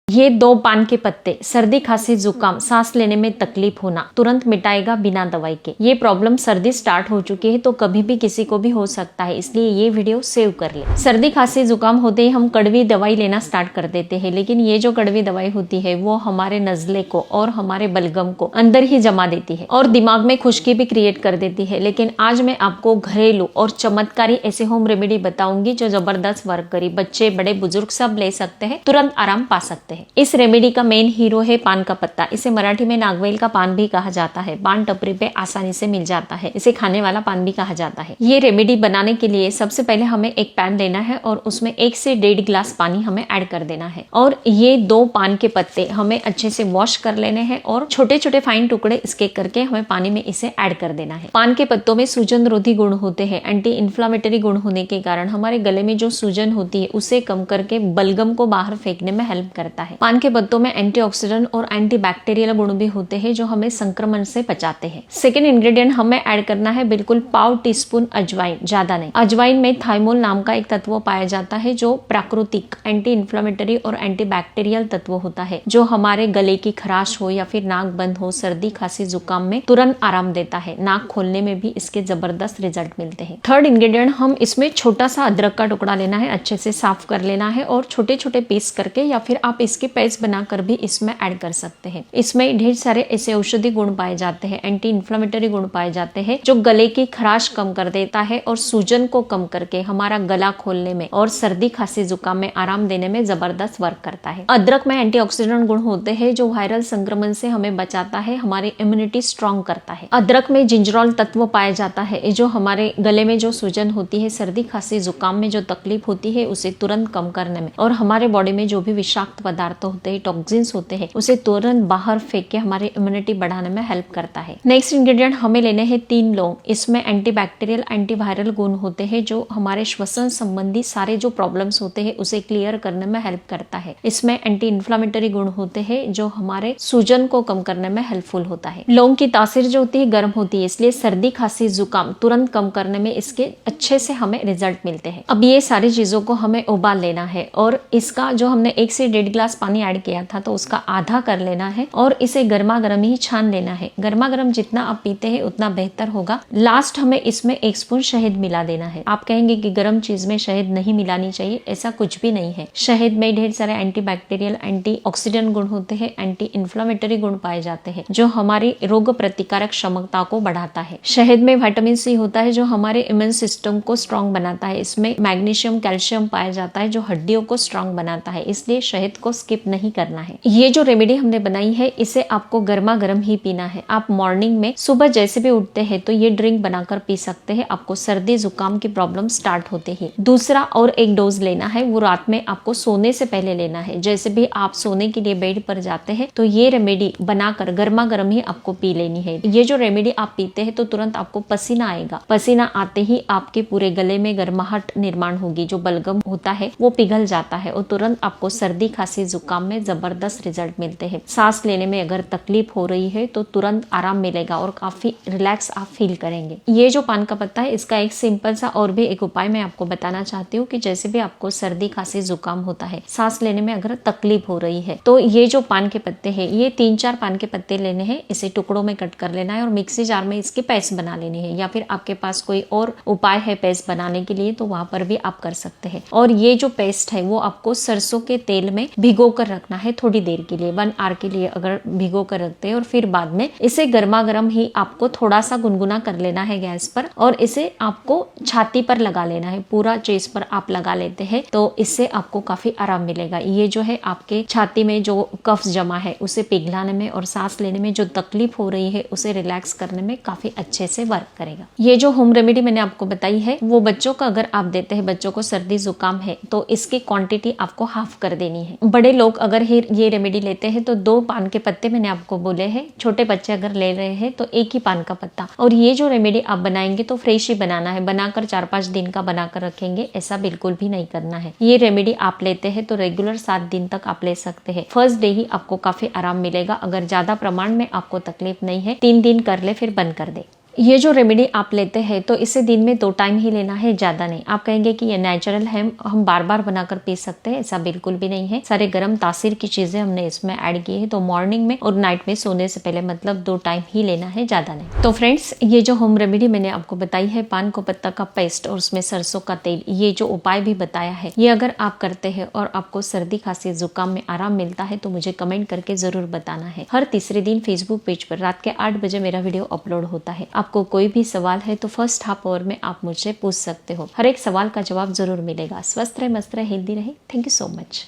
ये 2 पान के पत्ते सर्दी खांसी जुकाम सांस लेने में तकलीफ होना तुरंत मिटाएगा बिना दवाई के। ये प्रॉब्लम सर्दी स्टार्ट हो चुकी है तो कभी भी किसी को भी हो सकता है, इसलिए ये वीडियो सेव कर ले। सर्दी खांसी जुकाम होते ही हम कड़वी दवाई लेना स्टार्ट कर देते हैं, लेकिन ये जो कड़वी दवाई होती है वो हमारे नजले को और हमारे बलगम को अंदर ही जमा देती है और दिमाग में खुश्की भी क्रिएट कर देती है। लेकिन आज मैं आपको घरेलू और चमत्कारी ऐसे होम रेमेडी बताऊंगी जो जबरदस्त वर्क करी। बच्चे बड़े बुजुर्ग सब ले सकते हैं, तुरंत आराम पा सकते हैं। इस रेमेडी का मेन हीरो है पान का पत्ता। इसे मराठी में नागवेल का पान भी कहा जाता है। पान टपरी पे आसानी से मिल जाता है, इसे खाने वाला पान भी कहा जाता है। ये रेमेडी बनाने के लिए सबसे पहले हमें एक पैन लेना है और उसमें 1 से 1.5 गिलास पानी हमें ऐड कर देना है और ये 2 पान के पत्ते हमें अच्छे से वॉश कर लेने हैं और छोटे छोटे फाइन टुकड़े इसके करके हमें पानी में इसे ऐड कर देना है। पान के पत्तों में सूजन रोधी गुण होते हैं। एंटी इन्फ्लामेटरी गुण होने के कारण हमारे गले में जो सूजन होती है उसे कम करके बलगम को बाहर फेंकने में हेल्प करता है। पान के पत्तों में एंटीऑक्सीडेंट और एंटीबैक्टीरियल गुण भी होते हैं जो हमें संक्रमण से बचाते हैं। सेकेंड इंग्रेडिएंट हमें ऐड करना है बिल्कुल पाव टीस्पून अजवाइन, ज्यादा नहीं। अजवाइन में थाइमोल नाम का एक तत्व पाया जाता है जो प्राकृतिक एंटी इन्फ्लामेटरी और एंटीबैक्टीरियल तत्व होता है जो हमारे गले की खराश हो या फिर नाक बंद हो, सर्दी खांसी जुकाम में तुरंत आराम देता है। नाक खोलने में भी इसके जबरदस्त रिजल्ट मिलते हैं। थर्ड इंग्रेडिएंट हम इसमें छोटा सा अदरक का टुकड़ा लेना है, अच्छे से साफ कर लेना है और छोटे छोटे पीस करके या फिर आप इसके पेस्ट बनाकर भी इसमें ऐड कर सकते हैं। इसमें ढेर सारे ऐसे औषधि गुण पाए जाते हैं, एंटी इन्फ्लामेटरी गुण पाए जाते हैं जो गले की खराश कम कर देता है और सूजन को कम करके हमारा गला खोलने में और सर्दी खांसी जुकाम में आराम देने में जबरदस्त वर्क करता है। अदरक में एंटीऑक्सीडेंट गुण होते हैं जो वायरल संक्रमण से हमें बचाता है, हमारी इम्यूनिटी स्ट्रॉन्ग करता है। अदरक में जिंजरोल तत्व पाया जाता है जो हमारे गले में जो सूजन होती है, सर्दी खांसी जुकाम में जो तकलीफ होती है उसे तुरंत कम करने में और हमारे बॉडी में जो भी विषाक्त पदार्थ होते हैं, टॉक्सिन्स होते हैं, उसे तुरंत बाहर फेंक के हमारी इम्यूनिटी बढ़ाने में हेल्प करता है। नेक्स्ट इंग्रेडिएंट हमें लेने हैं 3 लौंग। इसमें एंटीबैक्टीरियल एंटीवायरल गुण होते हैं जो हमारे श्वसन संबंधी सारे जो प्रॉब्लम्स होते हैं उसे क्लियर करने में हेल्प करता है। इसमें एंटी इन्फ्लामेटरी गुण होते हैं जो हमारे सूजन को कम करने में हेल्पफुल होता है। लौंग की तासीर जो होती है गर्म होती है, इसलिए सर्दी खांसी जुकाम तुरंत कम करने में इसके अच्छे से हमें रिजल्ट मिलते हैं। अब ये सारी चीजों को हमें उबाल लेना है और इसका जो हमने 1 से 1.5 गिलास पानी ऐड किया था तो उसका आधा कर लेना है और इसे गर्मा गर्म ही छान लेना है। गर्मा गर्म जितना आप पीते हैं उतना बेहतर होगा। लास्ट हमें इसमें 1 स्पून शहद मिला देना है। आप कहेंगे कि गर्म चीज में शहद नहीं मिलानी चाहिए, ऐसा कुछ भी नहीं है। शहद में ढेर सारे एंटीबैक्टीरियल एंटीऑक्सीडेंट गुण होते हैं, एंटी इन्फ्लामेटरी गुण पाए जाते हैं जो हमारी रोग प्रतिकारक क्षमता को बढ़ाता है। शहद में विटामिन सी होता है जो हमारे इम्यून सिस्टम को स्ट्रॉन्ग बनाता है। इसमें मैग्नीशियम कैल्शियम पाया जाता है जो हड्डियों को स्ट्रॉन्ग बनाता है, इसलिए शहद को स्किप नहीं करना है। ये जो रेमेडी हमने बनाई है इसे आपको गर्मा गर्म ही पीना है। आप मॉर्निंग में सुबह जैसे भी उठते हैं तो ये ड्रिंक बनाकर पी सकते हैं। आपको सर्दी जुकाम की प्रॉब्लम स्टार्ट होते ही दूसरा और एक डोज लेना है, वो रात में आपको सोने से पहले लेना है। जैसे भी आप सोने के लिए बेड पर जाते हैं तो ये रेमेडी बनाकर गर्मा गर्म ही आपको पी लेनी है। ये जो रेमेडी आप पीते हैं तो तुरंत आपको पसीना आएगा। पसीना आते ही आपके पूरे गले में गर्माहट निर्माण होगी, जो बलगम होता है वो पिघल जाता है और तुरंत आपको सर्दी खांसी जुकाम में जबरदस्त रिजल्ट मिलते हैं। सांस लेने में अगर तकलीफ हो रही है तो तुरंत आराम मिलेगा और काफी रिलैक्स आप फील करेंगे। ये जो पान का पत्ता है इसका एक सिंपल सा और भी एक उपाय मैं आपको बताना चाहती हूँ कि जैसे भी आपको सर्दी खांसी जुकाम होता है, सांस लेने में अगर तकलीफ हो रही है तो ये जो पान के पत्ते हैं, ये 3-4 पान के पत्ते लेने हैं, इसे टुकड़ों में कट कर लेना है और मिक्सी जार में इसकी पेस्ट बना लेनी है। या फिर आपके पास कोई और उपाय है पेस्ट बनाने के लिए तो वहां पर भी आप कर सकते हैं। और ये जो पेस्ट है वो आपको सरसों के तेल में भिगो कर रखना है थोड़ी देर के लिए, 1 आवर के लिए अगर भिगो कर रखते हैं और फिर बाद में इसे गर्मा गर्म ही आपको थोड़ा सा गुनगुना कर लेना है गैस पर और इसे आपको छाती पर लगा लेना है। पूरा चेस्ट पर आप लगा लेते हैं तो इससे आपको काफी आराम मिलेगा। ये जो है आपके छाती में जो कफ जमा है उसे पिघलाने में और सांस लेने में जो तकलीफ हो रही है उसे रिलैक्स करने में काफी अच्छे से वर्क करेगा। ये जो होम रेमेडी मैंने आपको बताई है वो बच्चों का अगर आप देते हैं, बच्चों को सर्दी जुकाम है तो इसकी क्वांटिटी आपको हाफ कर देनी है। बड़े लोग अगर ये रेमेडी लेते हैं तो 2 पान के पत्ते मैंने आपको बोले हैं। छोटे बच्चे अगर ले रहे हैं तो 1 ही पान का पत्ता। और ये जो रेमेडी आप बनाएंगे तो फ्रेश ही बनाना है, बनाकर 4-5 दिन का बनाकर रखेंगे ऐसा बिल्कुल भी नहीं करना है। ये रेमेडी आप लेते हैं तो रेगुलर 7 दिन तक आप ले सकते हैं। फर्स्ट डे ही आपको काफी आराम मिलेगा। अगर ज्यादा प्रमाण में आपको तकलीफ नहीं है 3 दिन कर ले फिर बंद कर दे। ये जो रेमेडी आप लेते हैं तो इसे दिन में 2 टाइम ही लेना है, ज्यादा नहीं। आप कहेंगे कि ये नेचुरल है, हम बार बार बनाकर पी सकते हैं, ऐसा बिल्कुल भी नहीं है। सारे गर्म तासीर की चीजें हमने इसमें ऐड की है, तो मॉर्निंग में और नाइट में सोने से पहले मतलब 2 टाइम ही लेना है, ज्यादा नहीं। तो फ्रेंड्स, ये जो होम रेमेडी मैंने आपको बताई है, पान को पत्ता का पेस्ट और उसमें सरसों का तेल, ये जो उपाय भी बताया है, ये अगर आप करते हैं और आपको सर्दी खांसी जुकाम में आराम मिलता है तो मुझे कमेंट करके जरूर बताना है। हर तीसरे दिन फेसबुक पेज पर रात के 8 बजे मेरा वीडियो अपलोड होता है। आपको कोई भी सवाल है तो फर्स्ट हाफ आवर में आप मुझसे पूछ सकते हो। हर एक सवाल का जवाब जरूर मिलेगा। स्वस्थ रहे, मस्त रहे, हेल्दी रहे। Thank you so much.